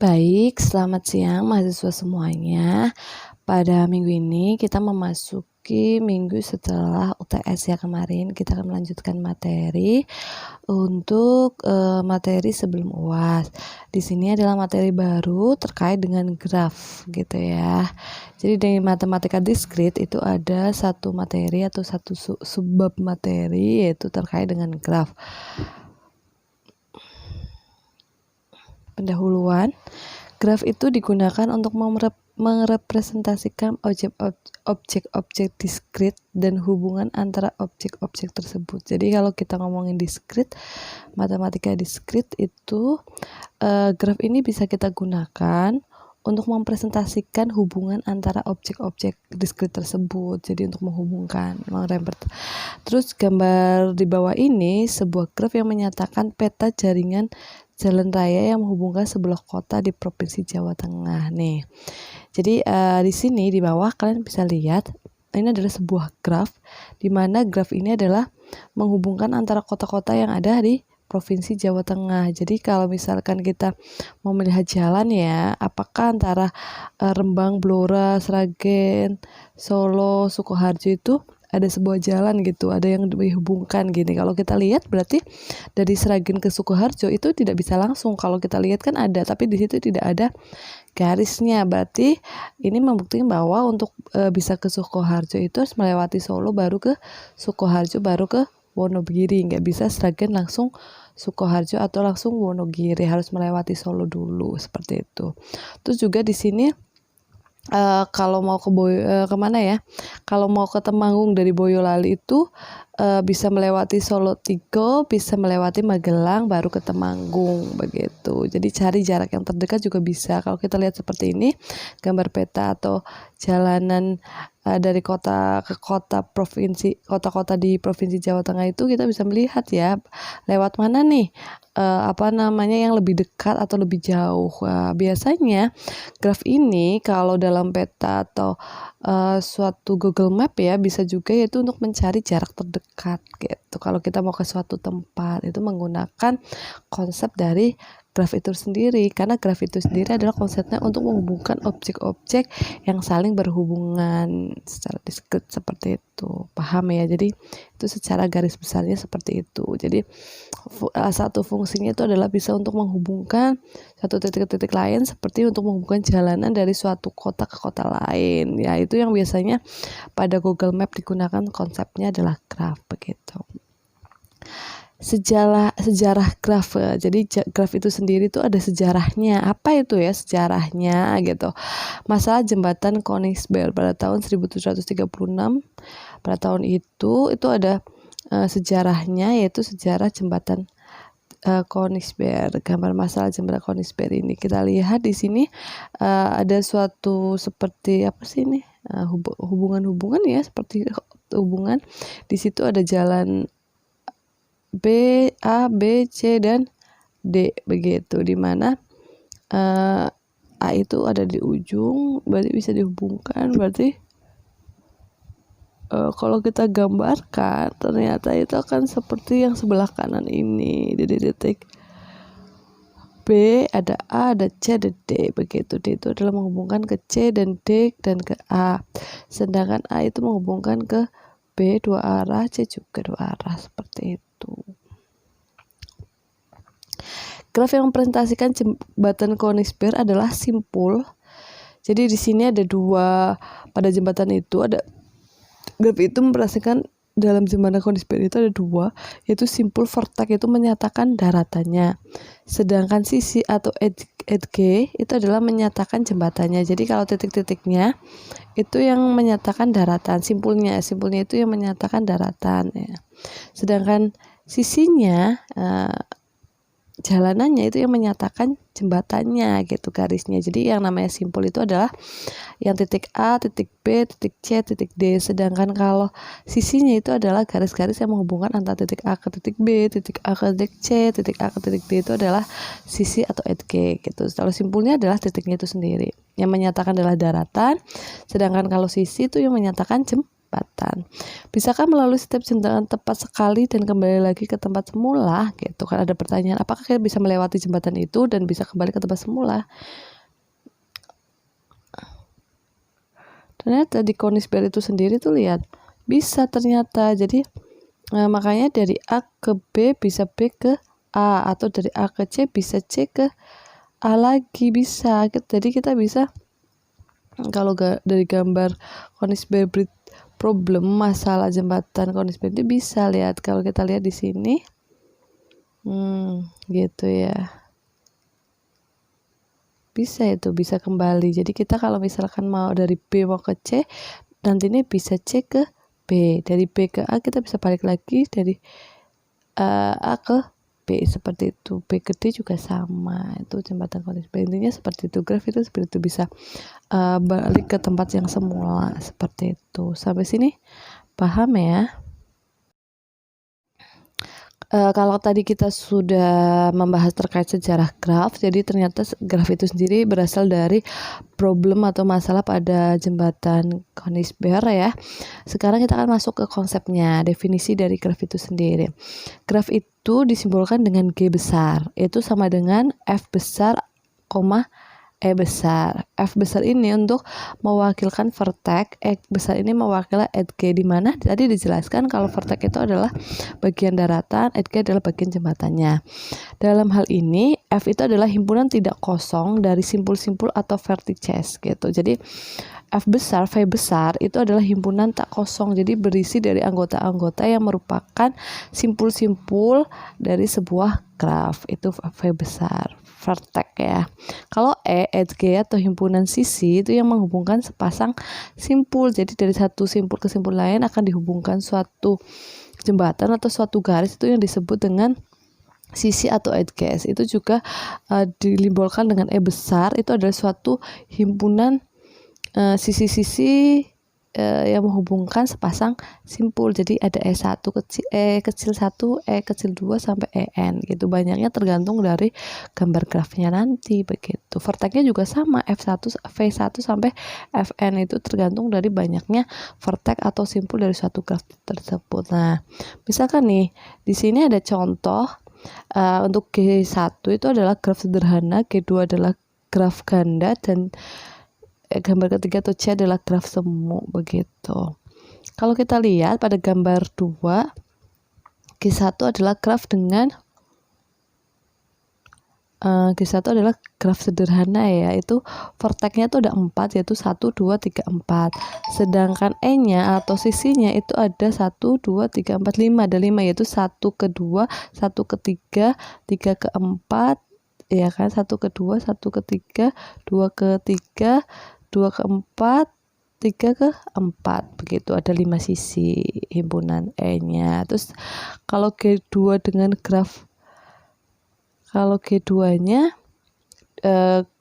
Baik, selamat siang mahasiswa semuanya. Pada minggu ini kita memasuki minggu setelah UTS ya kemarin. Kita akan melanjutkan materi untuk materi sebelum UAS. Di sini adalah materi baru terkait dengan graf gitu ya. Jadi di matematika diskrit itu ada satu materi atau satu subbab materi yaitu terkait dengan graf. Pendahuluan, graf itu digunakan untuk merepresentasikan objek-objek diskrit dan hubungan antara objek-objek tersebut. Jadi kalau kita ngomongin diskrit, matematika diskrit itu graf ini bisa kita gunakan untuk mempresentasikan hubungan antara objek-objek diskrit tersebut. Jadi untuk menghubungkan, Terus gambar di bawah ini sebuah graf yang menyatakan peta jaringan jalan raya yang menghubungkan sebelah kota di Provinsi Jawa Tengah nih. Jadi di sini di bawah kalian bisa lihat ini adalah sebuah graf di mana graf ini adalah menghubungkan antara kota-kota yang ada di Provinsi Jawa Tengah. Jadi kalau misalkan kita mau melihat jalan ya, apakah antara Rembang, Blora, Sragen, Solo, Sukoharjo itu ada sebuah jalan gitu, ada yang dihubungkan gini. Kalau kita lihat berarti dari Sragen ke Sukoharjo itu tidak bisa langsung. Kalau kita lihat kan ada, tapi di situ tidak ada garisnya. Berarti ini membuktikan bahwa untuk bisa ke Sukoharjo itu harus melewati Solo baru ke Sukoharjo baru ke Wonogiri. Nggak bisa Sragen langsung Sukoharjo atau langsung Wonogiri, harus melewati Solo dulu seperti itu. Terus juga di sini kalau mau ke kemana ya? Kalau mau ke Temanggung dari Boyolali itu bisa melewati Solo Tigo, bisa melewati Magelang, baru ke Temanggung begitu. Jadi cari jarak yang terdekat juga bisa. Kalau kita lihat seperti ini, gambar peta atau jalanan dari kota ke kota provinsi, kota-kota di Provinsi Jawa Tengah itu kita bisa melihat ya lewat mana nih yang lebih dekat atau lebih jauh. Biasanya graf ini kalau dalam peta atau suatu Google Map ya bisa juga yaitu untuk mencari jarak terdekat gitu. Kalau kita mau ke suatu tempat itu menggunakan konsep dari graf itu sendiri, karena graf itu sendiri adalah konsepnya untuk menghubungkan objek-objek yang saling berhubungan secara diskrit seperti itu. Paham ya? Jadi itu secara garis besarnya seperti itu. Jadi satu fungsinya itu adalah bisa untuk menghubungkan satu titik-titik lain, seperti untuk menghubungkan jalanan dari suatu kota ke kota lain. Ya, itu yang biasanya pada Google Map digunakan, konsepnya adalah graf begitu. Sejarah graf. Jadi graf itu sendiri itu ada sejarahnya. Apa itu ya sejarahnya gitu? Masalah jembatan Koningsberg pada tahun 1736. Pada tahun itu ada sejarahnya, yaitu sejarah jembatan Koningsberg. Gambar masalah jembatan Koningsberg ini kita lihat di sini ada suatu seperti apa sih ini hubungan-hubungan ya, seperti hubungan. Di situ ada jalan B, A, B, C, dan D begitu, dimana A itu ada di ujung, berarti bisa dihubungkan. Berarti kalau kita gambarkan ternyata itu akan seperti yang sebelah kanan ini. Di titik B ada A, ada C, ada D begitu. D itu adalah menghubungkan ke C dan D dan ke A, sedangkan A itu menghubungkan ke B dua arah, C juga dua arah seperti itu. Graf yang mempresentasikan jembatan Koningsberg adalah simpul. Jadi di sini ada dua, pada jembatan itu ada graf itu mempresentasikan dalam jembatan Koningsberg itu ada dua, yaitu simpul vertex itu menyatakan daratannya, sedangkan sisi atau edge itu adalah menyatakan jembatannya. Jadi kalau titik-titiknya itu yang menyatakan daratan, simpulnya itu yang menyatakan daratan ya. Sedangkan sisinya jalanannya itu yang menyatakan jembatannya gitu, garisnya. Jadi yang namanya simpul itu adalah yang titik A, titik B, titik C, titik D. Sedangkan kalau sisinya itu adalah garis-garis yang menghubungkan antara titik A ke titik B, titik A ke titik C, titik A ke titik D, itu adalah sisi atau edge gitu. Kalau simpulnya adalah titiknya itu sendiri yang menyatakan adalah daratan, sedangkan kalau sisi itu yang menyatakan jembatan. Bisakah melalui setiap jembatan tepat sekali dan kembali lagi ke tempat semula? Gitu kan, ada pertanyaan, apakah kita bisa melewati jembatan itu dan bisa kembali ke tempat semula? Ternyata di Koningsberg itu sendiri tuh lihat, bisa ternyata. Jadi makanya dari A ke B bisa B ke A, atau dari A ke C bisa C ke A lagi, bisa. Jadi kita bisa, kalau dari gambar Koningsberg Bridge problem, masalah jembatan Koningsberg itu bisa lihat, kalau kita lihat di sini gitu ya, bisa itu, bisa kembali. Jadi kita kalau misalkan mau dari B mau ke C, nanti ini bisa C ke B, dari B ke A kita bisa balik lagi, dari A ke B, seperti itu. B ke D juga sama, itu jembatan Koningsberg. Intinya seperti itu, graf itu seperti itu, bisa balik ke tempat yang semula, seperti itu. Sampai sini paham ya? Kalau tadi kita sudah membahas terkait sejarah graf, jadi ternyata graf itu sendiri berasal dari problem atau masalah pada jembatan Koningsberg ya. Sekarang kita akan masuk ke konsepnya, definisi dari graf itu sendiri. Graf itu disimbolkan dengan G besar, itu sama dengan F besar, E besar. F besar ini untuk mewakilkan vertex, E besar ini mewakili edge, di mana tadi dijelaskan kalau vertex itu adalah bagian daratan, edge adalah bagian jembatannya. Dalam hal ini F itu adalah himpunan tidak kosong dari simpul-simpul atau vertices gitu. Jadi F besar, V besar itu adalah himpunan tak kosong, jadi berisi dari anggota-anggota yang merupakan simpul-simpul dari sebuah graf, itu V besar, vertex ya. Kalau edge atau himpunan sisi itu yang menghubungkan sepasang simpul, jadi dari satu simpul ke simpul lain akan dihubungkan suatu jembatan atau suatu garis, itu yang disebut dengan sisi atau edge. Itu juga disimbolkan dengan E besar, itu adalah suatu himpunan sisi-sisi yang menghubungkan sepasang simpul. Jadi ada E1 kecil, E kecil 1, E kecil 2 sampai EN gitu. Banyaknya tergantung dari gambar grafnya nanti begitu. Vertexnya juga sama, V1 sampai FN itu tergantung dari banyaknya vertex atau simpul dari suatu graf tersebut. Nah, misalkan nih di sini ada contoh untuk G1 itu adalah graf sederhana, G2 adalah graf ganda, dan gambar ketiga atau C adalah graf semu begitu. Kalau kita lihat pada gambar 2, G1 adalah graf dengan G1 adalah graf sederhana ya, itu vertexnya itu ada 4, yaitu 1, 2, 3, 4. Sedangkan E-nya atau sisinya itu ada 1, 2, 3, 4, 5. Ada 5, yaitu 1 ke 2, 1 ke 3, 3 ke 4, ya kan, 1 ke 2, 1 ke 3, 2 ke 3, 2 ke 4, 3 ke 4 begitu. Ada 5 sisi himpunan E-nya. Terus kalau G2 dengan graf, kalau G2-nya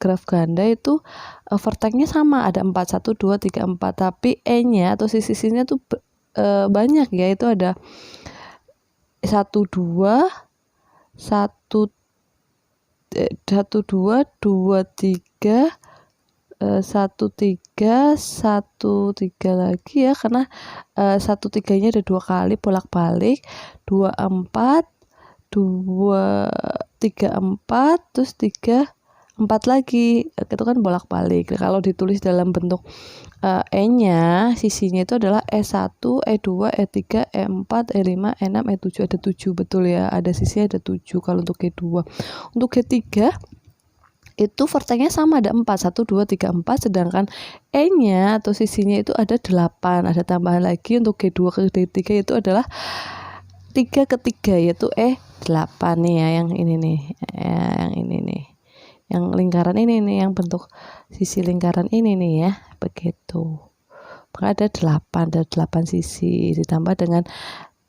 graf ganda itu vertexnya sama, ada 4, 1, 2, 3, 4, tapi E-nya atau sisi-sisinya tuh banyak ya, itu ada 1, 2, 1, 2, 2, 3, 1, 3, 1, 3 lagi ya, karena 1, 3-nya ada 2 kali bolak-balik, 2, 4, 2, 3, 4, terus 3, 4 lagi, itu kan bolak-balik. Kalau ditulis dalam bentuk E-nya, sisinya itu adalah E1, E2, E3, E4, E5, E6, E7, ada 7, betul ya, ada sisinya ada 7 kalau untuk G2. Untuk G3 itu vertexnya sama, ada 4, 1, 2, 3, 4, sedangkan E-nya atau sisinya itu ada 8, ada tambahan lagi. Untuk G2 ke G3 itu adalah 3 ke 3, yaitu E8 nih ya, yang ini nih, yang ini nih, yang lingkaran ini nih, yang bentuk sisi lingkaran ini nih ya, begitu. Maka ada 8 sisi, ditambah dengan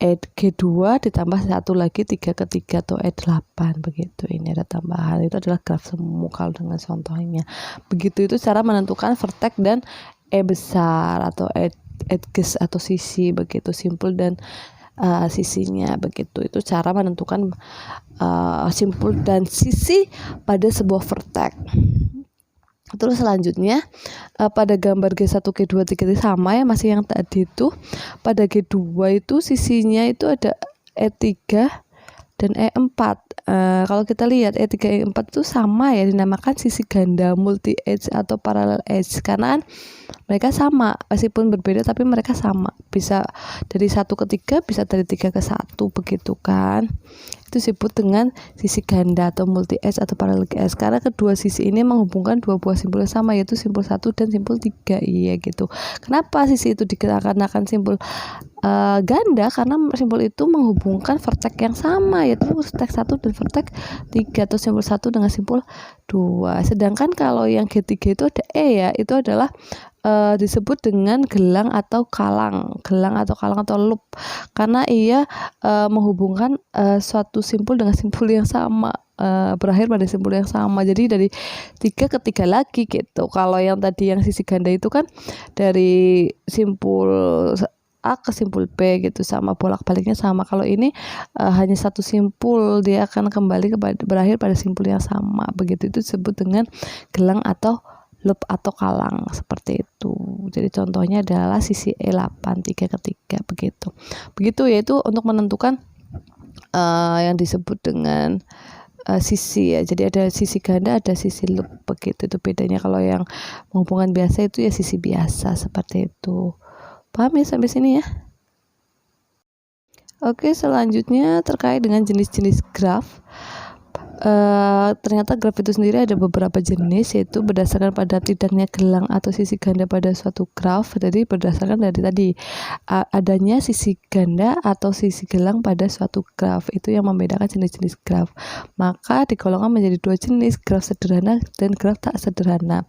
G2 ditambah 1 lagi, 3 ke 3 atau E8 begitu. Ini ada tambahan, itu adalah graf semu kalau dengan contohnya. Begitu, itu cara menentukan vertex dan E besar atau edges atau sisi begitu, simpul dan sisinya begitu. Itu cara menentukan simpul dan sisi pada sebuah vertex. Terus selanjutnya pada gambar G1, G2, G3 sama ya, masih yang tadi itu. Pada G2 itu sisinya itu ada E3 dan E4. Kalau kita lihat E3 E4 itu sama ya, dinamakan sisi ganda multi edge atau parallel edge karena kan mereka sama, meskipun berbeda tapi mereka sama. Bisa dari 1 ke 3, bisa dari 3 ke 1 begitu kan. Itu disebut dengan sisi ganda atau multi edge atau parallel edge karena kedua sisi ini menghubungkan dua buah simpul yang sama, yaitu simpul 1 dan simpul 3. Iya gitu. Kenapa sisi itu dikarenakan simpul ganda? Karena simpul itu menghubungkan vertex yang sama, yaitu vertex 1 dan vertex 3 atau simpul 1 dengan simpul 2. Sedangkan kalau yang G3 itu ada E ya, itu adalah disebut dengan gelang atau kalang atau loop karena ia menghubungkan suatu simpul dengan simpul yang sama, berakhir pada simpul yang sama. Jadi dari 3 ke 3 lagi gitu. Kalau yang tadi yang sisi ganda itu kan dari simpul A ke simpul B gitu, sama bolak-baliknya sama. Kalau ini hanya satu simpul, dia akan kembali berakhir pada simpul yang sama. Begitu, itu disebut dengan gelang atau loop atau kalang, seperti itu. Jadi contohnya adalah sisi E8 3 ke 3 begitu. Begitu, yaitu untuk menentukan yang disebut dengan sisi ya. Jadi ada sisi ganda, ada sisi loop begitu. Itu bedanya. Kalau yang menghubungkan biasa itu ya sisi biasa, seperti itu. Paham ya sampai sini ya? Oke, selanjutnya terkait dengan jenis-jenis graf. Ternyata graf itu sendiri ada beberapa jenis, yaitu berdasarkan pada tidaknya gelang atau sisi ganda pada suatu graf. Jadi berdasarkan dari tadi adanya sisi ganda atau sisi gelang pada suatu graf, itu yang membedakan jenis-jenis graf. Maka digolongkan menjadi dua jenis, graf sederhana dan graf tak sederhana.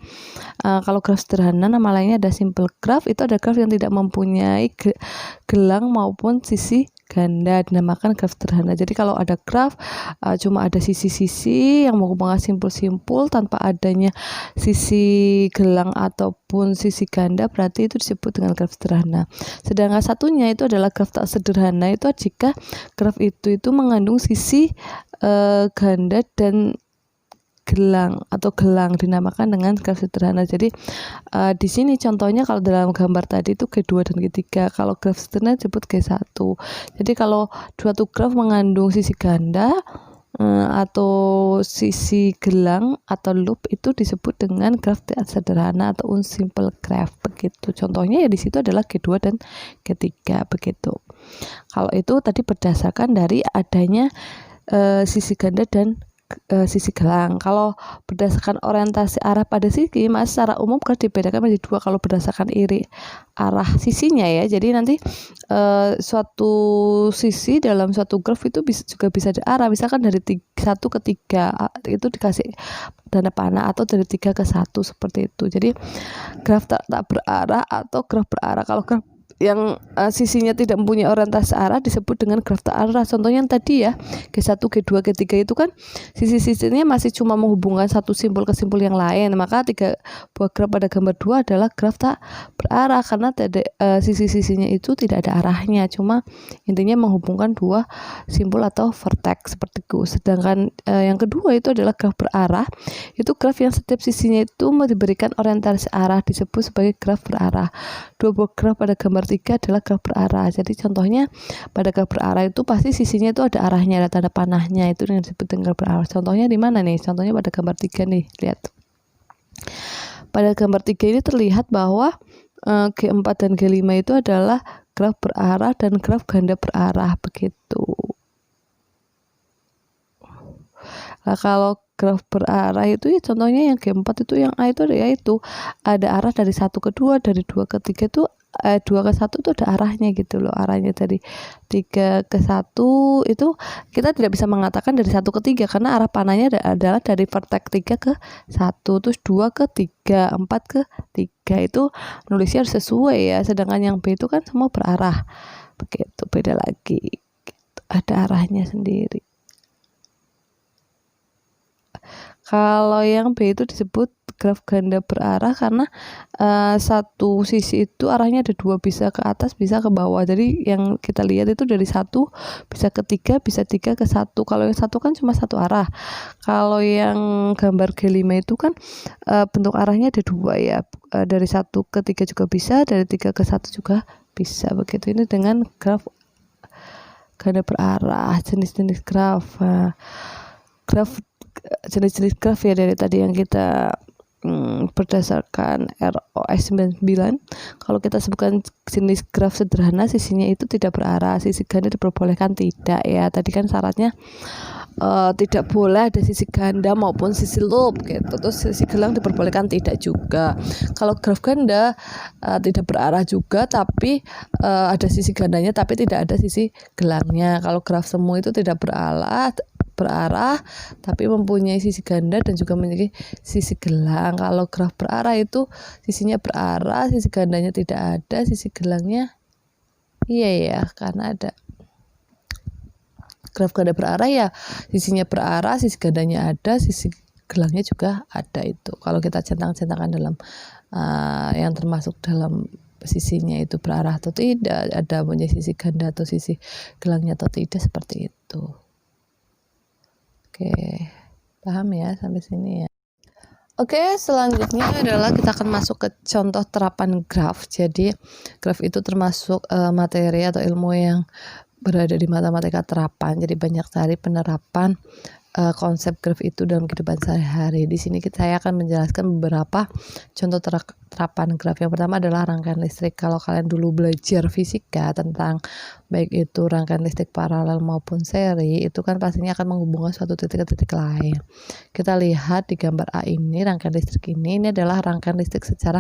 Kalau graf sederhana, nama lainnya ada simple graph. Itu ada graf yang tidak mempunyai gelang maupun sisi ganda, dinamakan graf sederhana. Jadi kalau ada graf cuma ada sisi-sisi yang menghubungkan simpul-simpul tanpa adanya sisi gelang ataupun sisi ganda, berarti itu disebut dengan graf sederhana. Sedangkan satunya itu adalah graf tak sederhana. Itu jika graf itu mengandung sisi ganda dan gelang dinamakan dengan graf sederhana. Jadi di sini contohnya kalau dalam gambar tadi itu G2 dan G3. Kalau graf sederhana disebut G1. Jadi kalau suatu graf mengandung sisi ganda atau sisi gelang atau loop, itu disebut dengan graf sederhana atau unsimple graph begitu. Contohnya ya di situ adalah G2 dan G3 begitu. Kalau itu tadi berdasarkan dari adanya sisi ganda dan sisi gelang. Kalau berdasarkan orientasi arah pada sisi, mas secara umum kan dibedakan menjadi dua. Kalau berdasarkan iri arah sisinya ya, jadi nanti suatu sisi dalam suatu graf itu juga bisa diarah, misalkan dari 1 ke 3 itu dikasih tanda panah, atau dari 3 ke 1 seperti itu. Jadi graf tak berarah atau graf berarah. Kalau graf yang sisinya tidak mempunyai orientasi arah disebut dengan graf tak arah. Contohnya yang tadi ya, G1, G2, G3 itu kan sisi-sisinya masih cuma menghubungkan satu simpul ke simpul yang lain. Maka 3 buah graf pada gambar 2 adalah graf tak berarah karena sisi-sisinya itu tidak ada arahnya, cuma intinya menghubungkan dua simpul atau vertex seperti itu. Sedangkan yang kedua itu adalah graf berarah. Itu graf yang setiap sisinya itu diberikan orientasi arah, disebut sebagai graf berarah. Dua buah graf pada gambar 3 adalah graf berarah. Jadi contohnya pada graf berarah itu pasti sisinya itu ada arahnya, ada tanda panahnya, itu yang disebut dengan graf berarah. Contohnya di mana nih? Contohnya pada gambar 3 nih, lihat. Pada gambar 3 ini terlihat bahwa G4 dan G5 itu adalah graf berarah dan graf ganda berarah begitu. Nah, kalau graf berarah itu ya contohnya yang G4 itu, yang A itu ada arah dari 1 ke 2, dari 2 ke 3 itu 2 ke 1 itu ada arahnya gitu loh. Arahnya dari 3 ke 1 itu kita tidak bisa mengatakan dari 1 ke 3 karena arah panahnya adalah dari vertex 3 ke 1, terus 2 ke 3, 4 ke 3. Itu nulisnya harus sesuai ya. Sedangkan yang B itu kan semua berarah. Begitu, beda lagi. Gitu. Ada arahnya sendiri. Kalau yang B itu disebut graf ganda berarah karena satu sisi itu arahnya ada dua, bisa ke atas bisa ke bawah. Jadi yang kita lihat itu dari satu bisa ke tiga, bisa tiga ke satu. Kalau yang satu kan cuma satu arah. Kalau yang gambar G5 itu kan bentuk arahnya ada dua ya, dari satu ke tiga juga bisa, dari tiga ke satu juga bisa. Begitu ini dengan graf ganda berarah. Jenis-jenis graf, jenis-jenis graf ya dari tadi yang kita berdasarkan ROS 99. Kalau kita sebutkan jenis graf sederhana, sisinya itu tidak berarah, sisi ganda diperbolehkan tidak ya. Tadi kan syaratnya tidak boleh ada sisi ganda maupun sisi loop gitu. Terus sisi gelang diperbolehkan tidak juga. Kalau graf ganda tidak berarah juga, tapi ada sisi gandanya tapi tidak ada sisi gelangnya. Kalau graf semu itu tidak berarah tapi mempunyai sisi ganda dan juga memiliki sisi gelang. Kalau graf berarah itu sisinya berarah, sisi gandanya tidak ada, sisi gelangnya iya ya, karena ada graf ganda berarah ya sisinya berarah, sisi gandanya ada, sisi gelangnya juga ada. Itu kalau kita centang-centangkan dalam yang termasuk dalam sisinya itu berarah atau tidak, ada punya sisi ganda atau sisi gelangnya atau tidak, seperti itu. Oke, paham ya sampai sini ya. Oke, selanjutnya adalah kita akan masuk ke contoh terapan graf. Jadi graf itu termasuk materi atau ilmu yang berada di matematika terapan. Jadi banyak sekali penerapan konsep graf itu dalam kehidupan sehari-hari. Di sini saya akan menjelaskan beberapa contoh terapan graf. Yang pertama adalah rangkaian listrik. Kalau kalian dulu belajar fisika tentang baik itu rangkaian listrik paralel maupun seri, itu kan pastinya akan menghubungkan suatu titik ke titik lain. Kita lihat di gambar A ini, rangkaian listrik ini adalah rangkaian listrik secara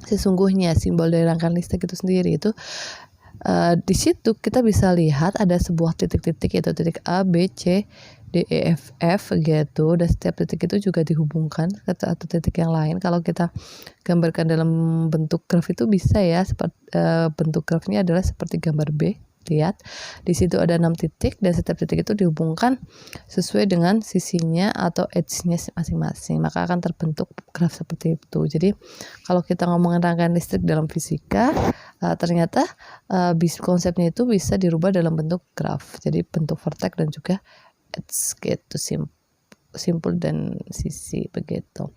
sesungguhnya. Simbol dari rangkaian listrik itu sendiri itu di situ kita bisa lihat ada sebuah titik-titik, yaitu titik A, B, C, D, E, F, F gitu, dan setiap titik itu juga dihubungkan ke satu titik yang lain. Kalau kita gambarkan dalam bentuk graf itu bisa ya, seperti bentuk grafnya adalah seperti gambar B. Lihat di situ ada 6 titik dan setiap titik itu dihubungkan sesuai dengan sisinya atau edge-nya masing-masing, maka akan terbentuk graf seperti itu. Jadi kalau kita ngomongin rangkaian listrik dalam fisika, ternyata konsepnya itu bisa dirubah dalam bentuk graf, jadi bentuk vertex dan juga edge gitu, simpul dan sisi begitu.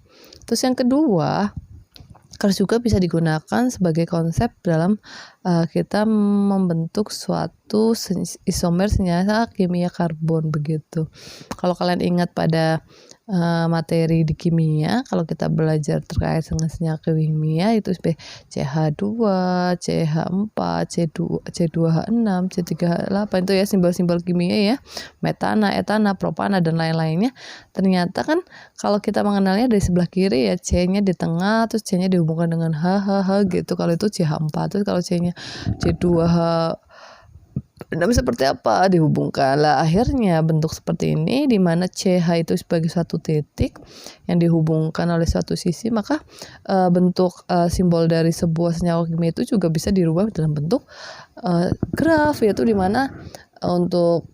Terus yang kedua, graf juga bisa digunakan sebagai konsep dalam kita membentuk suatu isomer senyawa kimia karbon begitu. Kalau kalian ingat pada materi di kimia, kalau kita belajar terkait dengan senyawa kimia itu CH2, CH4, C2H6, C3H8 itu ya simbol-simbol kimia ya, metana, etana, propana dan lain-lainnya. Ternyata kan kalau kita mengenalnya dari sebelah kiri ya, C-nya di tengah, terus C-nya dihubungkan dengan H gitu. Kalau itu CH4, terus kalau C-nya C2H seperti apa dihubungkan lah, akhirnya bentuk seperti ini di mana CH itu sebagai suatu titik yang dihubungkan oleh suatu sisi, maka bentuk simbol dari sebuah senyawa kimia itu juga bisa dirubah dalam bentuk graf, yaitu di mana untuk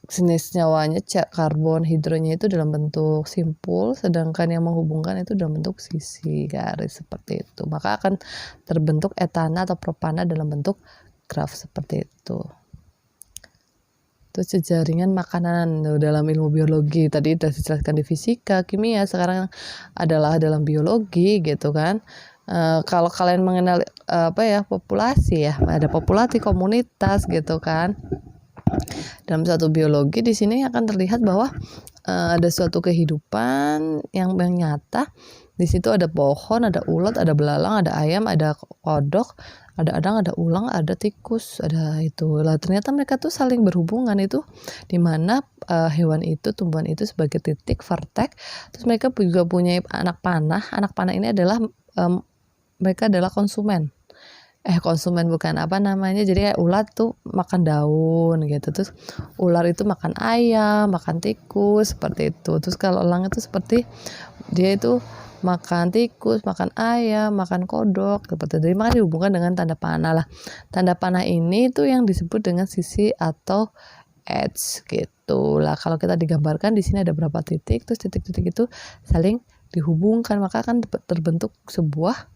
jenis senyawanya karbon, hidrogennya itu dalam bentuk simpul, sedangkan yang menghubungkan itu dalam bentuk sisi garis seperti itu, maka akan terbentuk etana atau propana dalam bentuk graf seperti itu. Terus jaringan makanan dalam ilmu biologi, tadi sudah dijelaskan di fisika, kimia, sekarang adalah dalam biologi gitu kan. Kalau kalian mengenal populasi ya, ada populasi, komunitas gitu kan. Dalam satu biologi di sini akan terlihat bahwa ada suatu kehidupan yang nyata. Di situ ada pohon, ada ulat, ada belalang, ada ayam, ada kodok, ada adang, ada ulang, ada tikus, ada itu. Lah ternyata mereka tuh saling berhubungan, itu di mana hewan itu, tumbuhan itu sebagai titik vertex. Terus mereka juga punya anak panah. Anak panah ini adalah mereka adalah konsumen. Konsumen bukan apa namanya. Jadi kayak ulat tuh makan daun gitu. Terus ular itu makan ayam, makan tikus seperti itu. Terus kalau elang itu seperti dia itu makan tikus, makan ayam, makan kodok seperti itu. Jadi maka dihubungkan dengan tanda panah lah. Tanda panah ini itu yang disebut dengan sisi atau edge gitu lah. Kalau kita digambarkan di sini ada berapa titik, terus titik-titik itu saling dihubungkan, maka akan terbentuk sebuah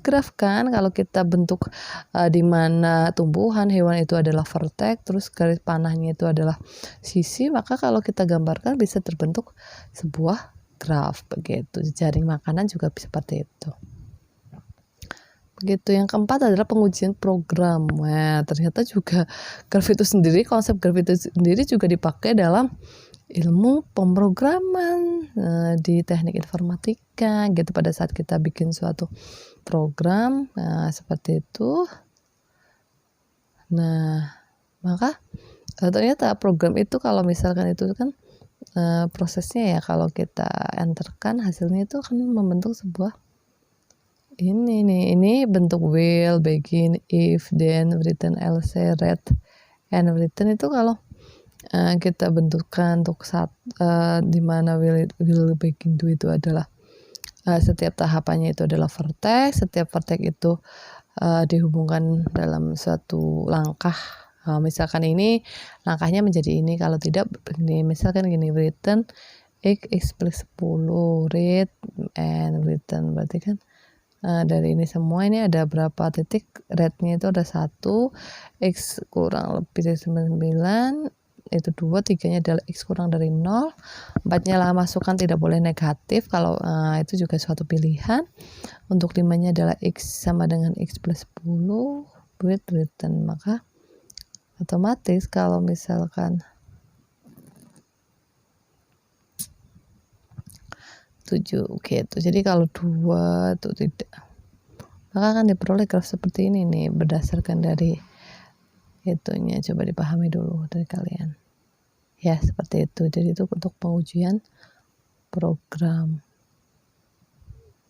graf kan. Kalau kita bentuk di mana tumbuhan, hewan itu adalah vertex, terus garis panahnya itu adalah sisi, maka kalau kita gambarkan bisa terbentuk sebuah graf begitu. Jaring makanan juga seperti itu. Begitu. Yang keempat adalah pengujian program. Nah, ternyata juga graf itu sendiri, konsep graf itu sendiri juga dipakai dalam ilmu pemrograman di teknik informatika gitu. Pada saat kita bikin suatu program seperti itu, nah maka ternyata program itu kalau misalkan itu kan prosesnya ya, kalau kita enterkan hasilnya itu akan membentuk sebuah ini bentuk will, begin, if, then, written, else, read, and written. Itu kalau kita bentukkan untuk di mana will begin do itu adalah setiap tahapannya itu adalah vertex, setiap vertex itu dihubungkan dalam suatu langkah. Misalkan ini langkahnya menjadi ini, kalau tidak ini, misalkan gini, written x plus 10, read and written, berarti kan dari ini semua ini ada berapa titik, readnya itu ada 1, x kurang lebih dari 99 itu 2, 3-nya adalah x kurang dari 0, 4-nya lah masukkan tidak boleh negatif, kalau itu juga suatu pilihan. Untuk 5-nya adalah x sama dengan x plus 10 with written, maka otomatis kalau misalkan 7 gitu. Jadi kalau 2 itu tidak, maka akan diperoleh graf seperti ini nih, berdasarkan dari itunya. Coba dipahami dulu dari kalian ya, seperti itu. Jadi itu untuk pengujian program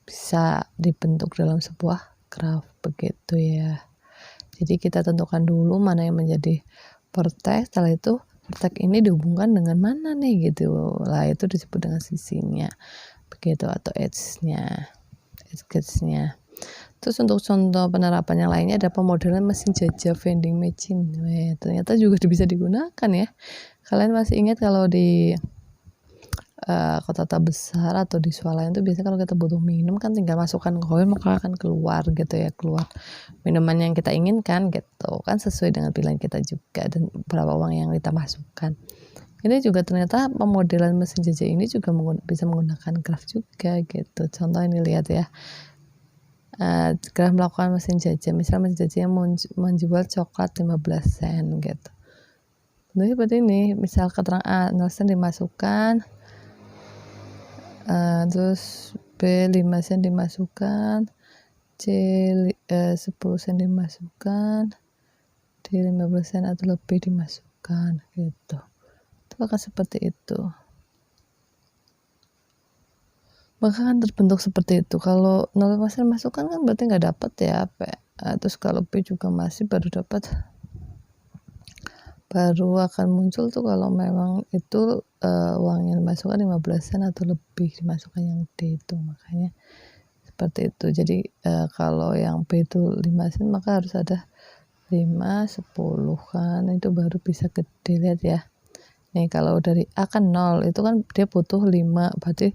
bisa dibentuk dalam sebuah graf begitu ya. Jadi kita tentukan dulu mana yang menjadi vertex, setelah itu vertex ini dihubungkan dengan mana nih gitu lah, itu disebut dengan sisinya begitu, atau edge-nya. Terus untuk contoh penerapan yang lainnya ada pemodelan mesin jajah vending machine. Ternyata juga bisa digunakan ya. Kalian masih ingat kalau di kota-kota besar atau di swalayan itu biasanya kalau kita butuh minum kan tinggal masukkan koin maka akan keluar gitu ya, keluar minuman yang kita inginkan gitu kan, sesuai dengan pilihan kita juga dan berapa uang yang kita masukkan. Ini juga ternyata pemodelan mesin jajah ini juga bisa menggunakan graf juga gitu. Contoh ini lihat ya, graf melakukan mesin jajah, misal mesin jajah yang menjual coklat 15 sen gitu. Jadi seperti ini, misal keterangan 0 sen dimasukkan, terus B 5 sen dimasukkan, C 10 sen dimasukkan, D 15 sen atau lebih dimasukkan gitu. Itu akan seperti itu. Maka kan terbentuk seperti itu. Kalau 0% masukkan kan berarti nggak dapat ya P. Terus kalau P juga masih baru akan muncul tuh kalau memang itu uang yang dimasukkan 15 sen atau lebih dimasukkan yang D itu. Makanya seperti itu. Jadi kalau yang P itu 5 sen maka harus ada 5, 10 kan, itu baru bisa gede. Lihat ya. Nih kalau dari A kan 0, itu kan dia butuh 5, berarti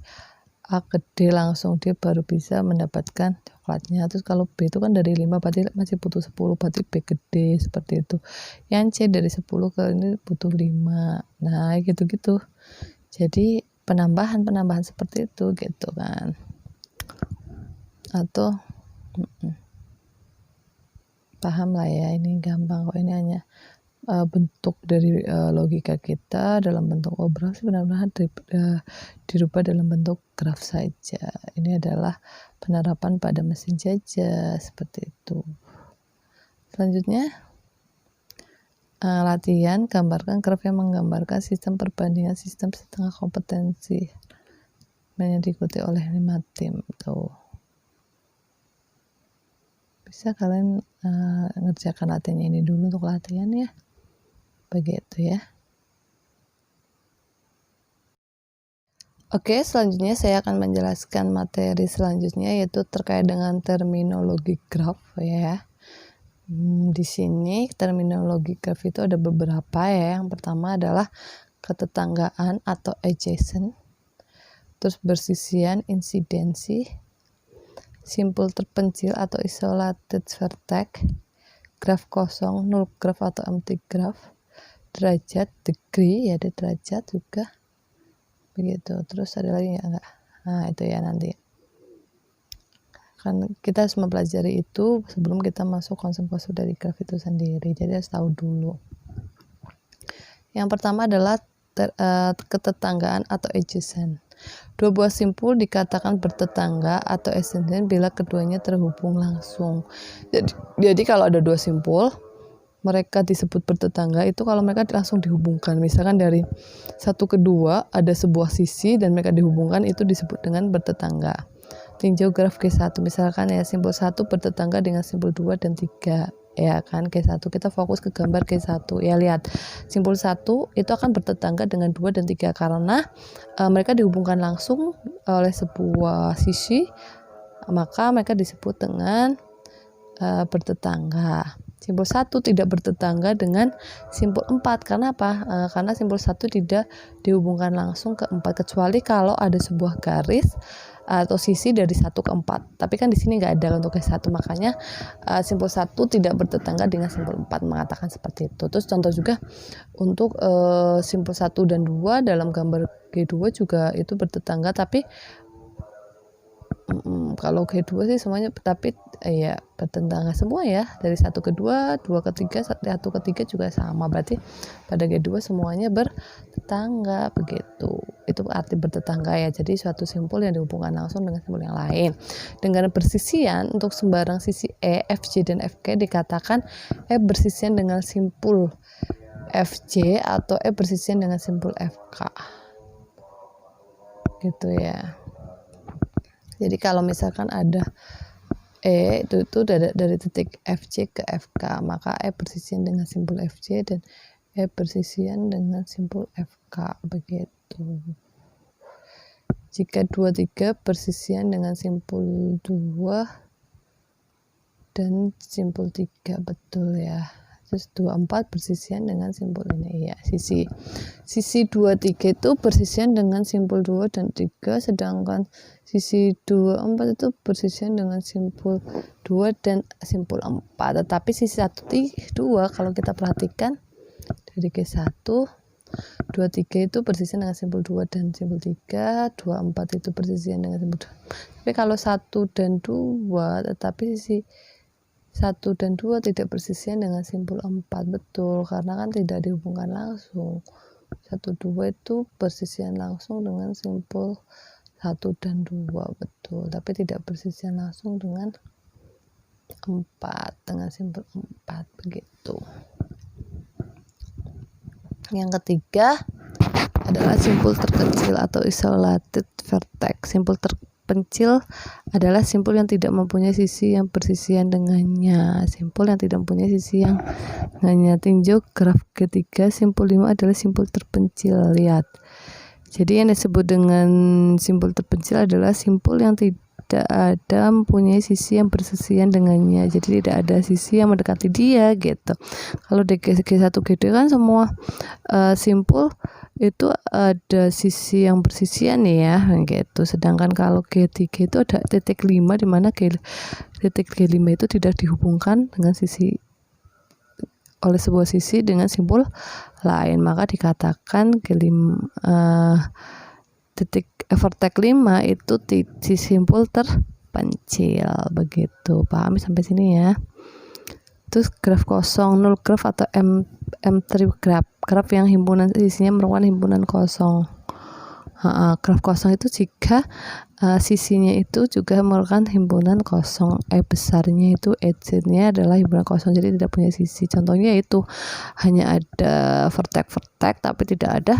A gede langsung, dia baru bisa mendapatkan coklatnya. Terus kalau B itu kan dari 5 berarti masih butuh 10, berarti B gede, seperti itu. Yang C dari 10 ke ini butuh 5. Nah gitu-gitu. Jadi penambahan seperti itu gitu kan. Atau paham lah ya, ini gampang kok, ini hanya bentuk dari logika kita dalam bentuk operasi benar-benar dirubah dalam bentuk graf saja. Ini adalah penerapan pada mesin jajah seperti itu. Selanjutnya latihan, gambarkan graf yang menggambarkan sistem perbandingan sistem setengah kompetensi yang diikuti oleh 5 tim. Tuh. Bisa kalian ngerjakan latihannya ini dulu untuk latihan ya. Begitu ya. Oke, selanjutnya saya akan menjelaskan materi selanjutnya, yaitu terkait dengan terminologi graf ya. Di sini terminologi graf itu ada beberapa ya. Yang pertama adalah ketetanggaan atau adjacent. terus bersisian, insidensi, simpul terpencil atau isolated vertex, graf kosong, null graf atau empty graf, derajat, degree, ya ada derajat juga begitu. Terus ada lagi enggak? Nah itu ya nanti kan kita harus mempelajari itu sebelum kita masuk konsep-konsep dari graf itu sendiri, jadi harus tahu dulu. Yang pertama adalah ketetanggaan atau adjacent. Dua buah simpul dikatakan bertetangga atau adjacent bila keduanya terhubung langsung. Jadi kalau ada dua simpul mereka disebut bertetangga itu kalau mereka langsung dihubungkan. Misalkan dari satu ke dua ada sebuah sisi dan mereka dihubungkan, itu disebut dengan bertetangga. Tinjau graf G1, misalkan ya simpul 1 bertetangga dengan simpul 2 dan 3, ya kan, G1. Kita fokus ke gambar G1 ya, lihat simpul 1 itu akan bertetangga dengan 2 dan 3 karena mereka dihubungkan langsung oleh sebuah sisi, maka mereka disebut dengan bertetangga. Simpul 1 tidak bertetangga dengan simpul 4, karena apa? Karena simpul 1 tidak dihubungkan langsung ke 4 kecuali kalau ada sebuah garis atau sisi dari 1 ke 4. Tapi kan di sini nggak ada untuk G1, makanya simpul 1 tidak bertetangga dengan simpul 4, mengatakan seperti itu. Terus contoh juga untuk simpul 1 dan 2 dalam gambar G2 juga itu bertetangga, tapi kalau G2 sih semuanya, tapi ya bertetangga semua ya, dari 1 ke 2, 2 ke 3, 1 ke 3 juga sama, berarti pada G2 semuanya bertetangga begitu. Itu arti bertetangga ya, jadi suatu simpul yang dihubungkan langsung dengan simpul yang lain. Dengan bersisian untuk sembarang sisi E, FJ dan FK dikatakan E bersisian dengan simpul FJ atau E bersisian dengan simpul FK gitu ya. Jadi kalau misalkan ada E itu dari titik FJ ke FK, maka E bersisian dengan simpul FJ dan E bersisian dengan simpul FK begitu. Jika 2-3 bersisian dengan simpul 2 dan simpul 3, betul ya. Terus 24 bersisian dengan simpul ini ya, sisi 23 itu bersisian dengan simpul 2 dan 3, sedangkan sisi 24 itu bersisian dengan simpul 2 dan simpul 4. Tetapi sisi 1-2 kalau kita perhatikan dari G1, 23 itu bersisian dengan simpul 2 dan simpul 3, 24 itu bersisian dengan simpul 2. Tapi kalau 1 dan 2, tetapi sisi 1 dan 2 tidak bersisian dengan simpul 4, betul, karena kan tidak dihubungkan langsung. 1, 2 itu bersisian langsung dengan simpul 1 dan 2, betul, tapi tidak bersisian langsung dengan 4, dengan simpul 4 begitu. Yang ketiga adalah simpul terkecil atau isolated vertex. Simpul terpencil adalah simpul yang tidak mempunyai sisi yang bersisian dengannya. Simpul yang tidak mempunyai sisi yang dengannya. Tinjau graf ketiga, simpul 5 adalah simpul terpencil. Lihat. Jadi yang disebut dengan simpul terpencil adalah simpul yang tidak ada mempunyai sisi yang bersisian dengannya. Jadi tidak ada sisi yang mendekati dia gitu. Kalau di G1, G2 kan semua simpul itu ada sisi yang bersisian ya gitu. Sedangkan kalau G3 itu ada titik 5 di mana titik G5 itu tidak dihubungkan dengan sisi oleh sebuah sisi dengan simpul lain, maka dikatakan titik vertex 5 itu sisi simpul terpencil begitu. Pahami sampai sini ya. Terus graf kosong, null graf atau M3 graf yang himpunan sisinya merupakan himpunan kosong. Graf kosong itu jika sisinya itu juga merupakan himpunan kosong. E besarnya itu EJ-nya adalah himpunan kosong, jadi tidak punya sisi. Contohnya itu hanya ada vertex tapi tidak ada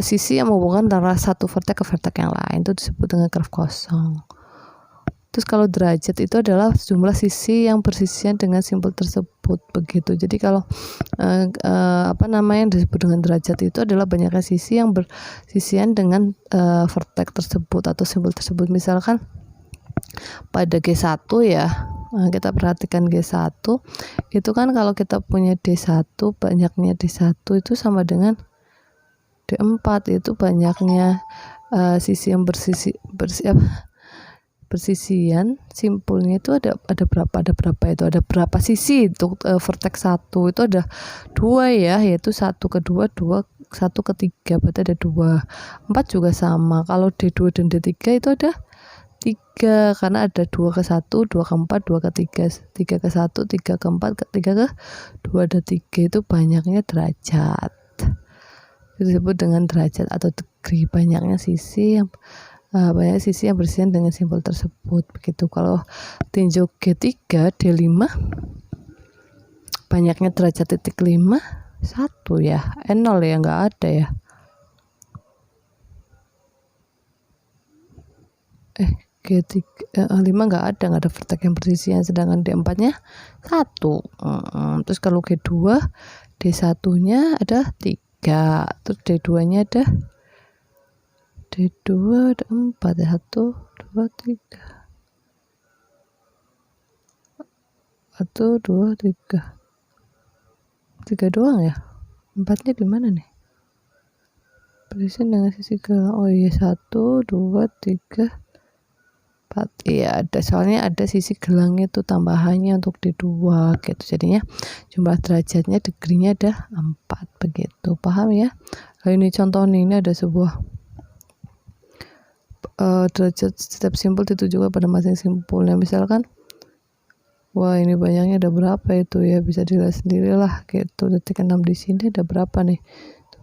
sisi yang menghubungkan antara satu vertex ke vertex yang lain, itu disebut dengan graf kosong. Terus kalau derajat itu adalah jumlah sisi yang bersisian dengan simpul tersebut begitu. Jadi kalau yang disebut dengan derajat itu adalah banyaknya sisi yang bersisian dengan vertex tersebut atau simpul tersebut. Misalkan pada G1 ya, kita perhatikan G1 itu kan kalau kita punya D1, banyaknya D1 itu sama dengan D4, itu banyaknya sisi yang bersisian simpulnya itu ada berapa itu, ada berapa sisi untuk vertex 1 itu ada 2 ya, yaitu 1 ke 2, 1 ke 3, berarti ada 2. 4 juga sama, kalau D2 dan D3 itu ada 3 karena ada 2 ke 1, 2 ke 4, 2 ke 3, 3 ke 1, 3 ke 4, 3 ke 2, ada 3. Itu banyaknya derajat, itu disebut dengan derajat atau degree, banyaknya sisi yang bersisian dengan simbol tersebut. Begitu kalau tinjau G3 D5 banyaknya derajat titik 5 1 ya, N0 ya, nggak ada ya, G3 5 nggak ada vertex yang bersisian, sedangkan D4 nya 1. Terus kalau G2 D1 nya ada 3, terus D2 nya ada 4 ya, 1 2 3, 1 2 3 doang ya, 4-nya di mana nih, bersisian dengan sisi ke, oh iya 1 2 3 4, iya ada, soalnya ada sisi gelangnya itu tambahannya untuk D2 gitu, jadinya jumlah derajatnya degree-nya ada 4. Begitu, paham ya? Lalu ini contoh nih, ini ada sebuah derajat setiap simpul ditujukan pada masing simpulnya. Misalkan, wah ini banyaknya ada berapa itu ya, bisa dilihat sendiri lah gitu. Detik 6 di sini ada berapa nih,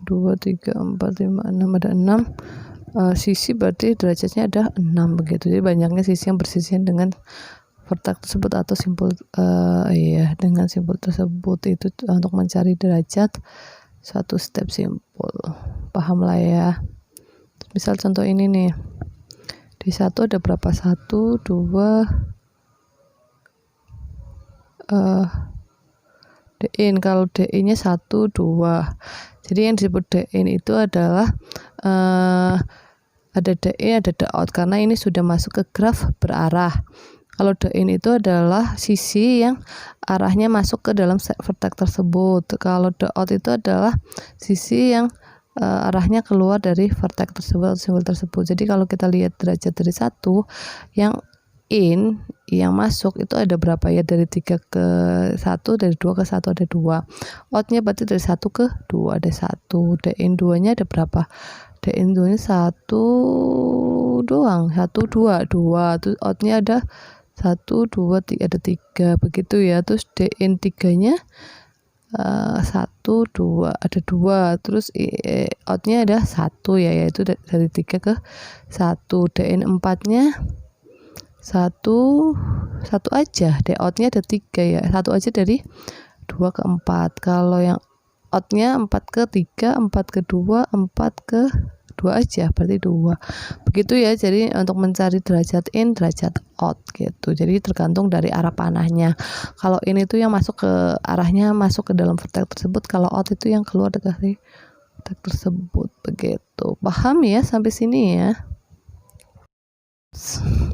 2 3 4 5 6, ada 6 sisi, berarti derajatnya ada 6 begitu. Jadi banyaknya sisi yang bersisian dengan vertex tersebut atau simpul dengan simpul tersebut, itu untuk mencari derajat suatu step simpul. Paham lah ya. Misal contoh ini nih, di 1 ada berapa, 1 2 D-in, kalau D-in nya 1 2, jadi yang disebut D-in itu adalah ada D-in ada D-out, karena ini sudah masuk ke graf berarah. Kalau D-in itu adalah sisi yang arahnya masuk ke dalam vertex tersebut. Kalau D-out itu adalah sisi yang arahnya keluar dari vertex tersebut, simbol tersebut. Jadi kalau kita lihat derajat dari 1, yang in yang masuk itu ada berapa ya, dari 3 ke 1, dari 2 ke 1 ada 2, outnya berarti dari 1 ke 2 ada 1, D-in 2 nya ada berapa, D-in 2 nya 1 doang, 1 2 2, terus outnya ada 1 2 3, ada 3 begitu ya. Terus D-in 3 nya 1 2 ada 2, terus outnya ada 1 ya, yaitu dari 3 ke 1. D-in 4 nya 1 aja, D-outnya ada 3 ya, 1 aja dari 2 ke 4. Kalau yang outnya 4 ke 3, 4 ke 2, 4 ke 2 aja, berarti 2. Begitu ya, jadi untuk mencari derajat in, derajat out gitu. Jadi tergantung dari arah panahnya. Kalau in itu yang masuk ke arahnya masuk ke dalam vertex tersebut, kalau out itu yang keluar dari vertex tersebut. Begitu. Paham ya sampai sini ya?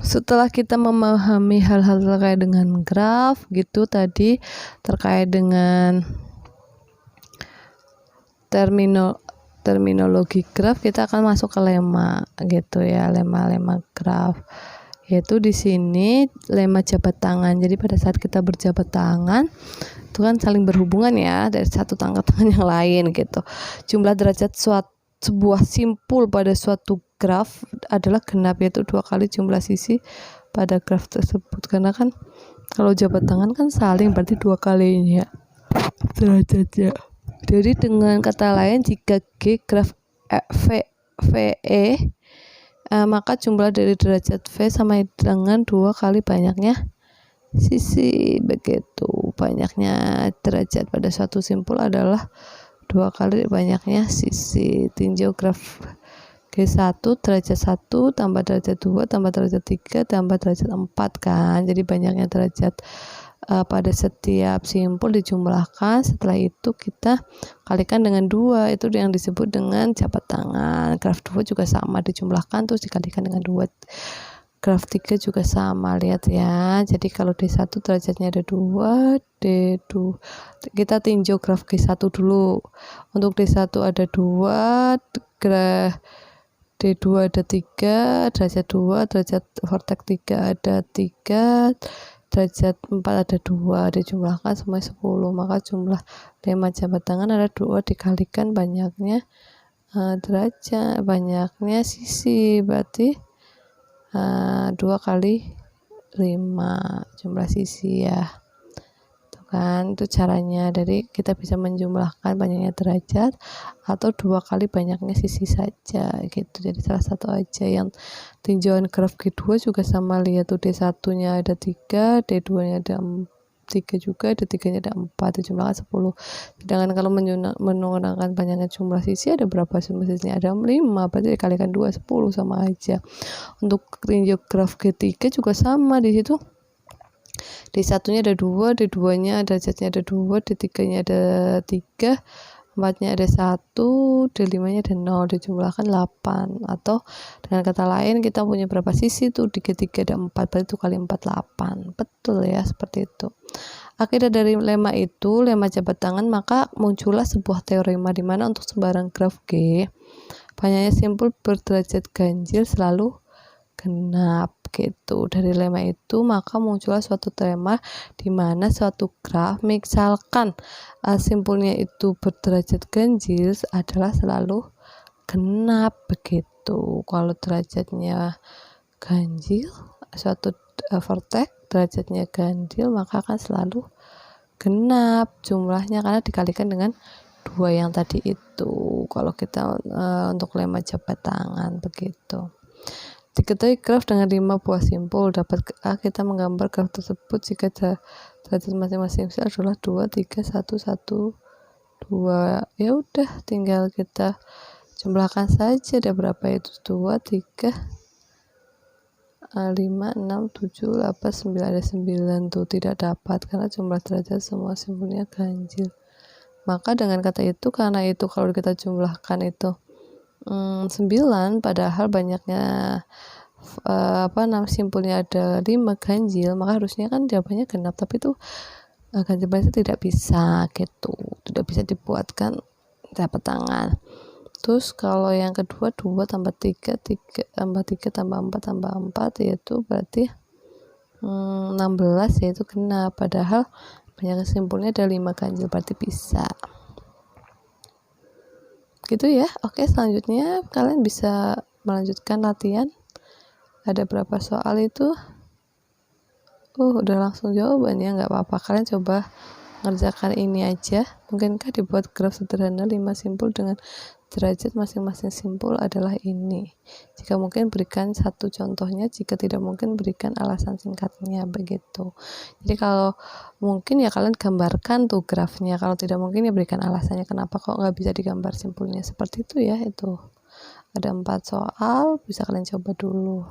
Setelah kita memahami hal-hal terkait dengan graf gitu tadi, terkait dengan terminologi graf, kita akan masuk ke lema gitu ya, lema graf. Yaitu di sini lema jabat tangan. Jadi pada saat kita berjabat tangan itu kan saling berhubungan ya, dari satu tangan yang lain gitu. Jumlah derajat sebuah simpul pada suatu graf adalah genap, yaitu 2 kali jumlah sisi pada graf tersebut. Karena kan kalau jabat tangan kan saling, berarti 2 kalinya derajatnya. Jadi dengan kata lain, jika G graf VE maka jumlah dari derajat V sama dengan 2 kali banyaknya sisi. Begitu, banyaknya derajat pada suatu simpul adalah 2 kali banyaknya sisi. Tinjau graf G1, derajat 1 tambah derajat 2 tambah derajat 3 tambah derajat 4 kan. Jadi banyaknya derajat pada setiap simpul dijumlahkan, setelah itu kita kalikan dengan 2, itu yang disebut dengan jabat tangan. Graf 2 juga sama, dijumlahkan terus dikalikan dengan 2. Graf 3 juga sama, lihat ya. Jadi kalau D1 derajatnya ada 2, D2 kita tinjau graf G1 dulu. Untuk D1 ada 2, D2 ada 3, derajat 2, derajat vertex 3 ada 3, derajat 4 ada 2, dijumlahkan semuanya 10, maka jumlah lemma jabat tangan ada 2 dikalikan banyaknya derajat, banyaknya sisi, berarti 2 kali 5 jumlah sisi ya. Kan itu caranya. Jadi kita bisa menjumlahkan banyaknya derajat atau 2 kali banyaknya sisi saja gitu. Jadi salah satu aja. Yang tinjauan graf G2 juga sama, lihat tuh D1 nya ada 3, D2 nya ada 3 juga, D3 nya ada 4, dijumlahkan 10. Sedangkan kalau menggunakan banyaknya jumlah sisi ada berapa jumlah sisinya? Ada 5, berarti dikalikan 2, 10 sama aja. Untuk tinjau graf G3 juga sama, di situ D1 nya ada 2, D2 nya derajatnya ada 2, D3 nya ada 3, 4 nya ada 1, D5 nya ada 0, dijumlahkan 8. Atau dengan kata lain kita punya berapa sisi tuh, di G3 ada 4, berarti itu kali 4 8. Betul ya, seperti itu. Akhirnya dari lemma itu, lemma jabat tangan, maka muncullah sebuah teorema di mana untuk sembarang graf G banyaknya simpul berderajat ganjil selalu genap gitu. Dari lemma itu maka muncullah suatu teorema di mana suatu graf, misalkan simpulnya itu berderajat ganjil, adalah selalu genap begitu. Kalau derajatnya ganjil, suatu vertex derajatnya ganjil, maka akan selalu genap jumlahnya karena dikalikan dengan 2 yang tadi itu. Kalau kita untuk lemma jabat tangan begitu. Diketahui graf dengan 5 buah simpul, dapat kita menggambar graf tersebut jika derajat masing-masing adalah 2, 3, 1, 1, 2. Ya udah, tinggal kita jumlahkan saja, ada berapa itu? 2, 3, 5, 6, 7, 8, 9, ada 9 tuh, tidak dapat karena jumlah derajat semua simpulnya ganjil. Maka dengan kata itu, karena itu kalau kita jumlahkan itu 9, padahal banyaknya simpulnya ada 5 ganjil, maka harusnya kan jawabannya genap, tapi itu ganjil bahasa tidak bisa gitu, tidak bisa dibuatkan jabat tangan. Terus kalau yang kedua 2 tambah 3, 3 tambah 3 tambah 4 tambah 4, yaitu berarti 16, yaitu genap, padahal banyak simpulnya ada 5 ganjil, berarti bisa gitu ya. Oke, selanjutnya kalian bisa melanjutkan latihan. Ada berapa soal itu? Udah langsung jawabannya, nggak apa-apa, kalian coba ngerjakan ini aja. Mungkinkah dibuat graf sederhana 5 simpul dengan derajat masing-masing simpul adalah ini? Jika mungkin berikan satu contohnya, jika tidak mungkin berikan alasan singkatnya begitu. Jadi kalau mungkin ya kalian gambarkan tuh grafnya, kalau tidak mungkin ya berikan alasannya kenapa kok nggak bisa digambar simpulnya, seperti itu ya. Itu ada 4 soal, bisa kalian coba dulu.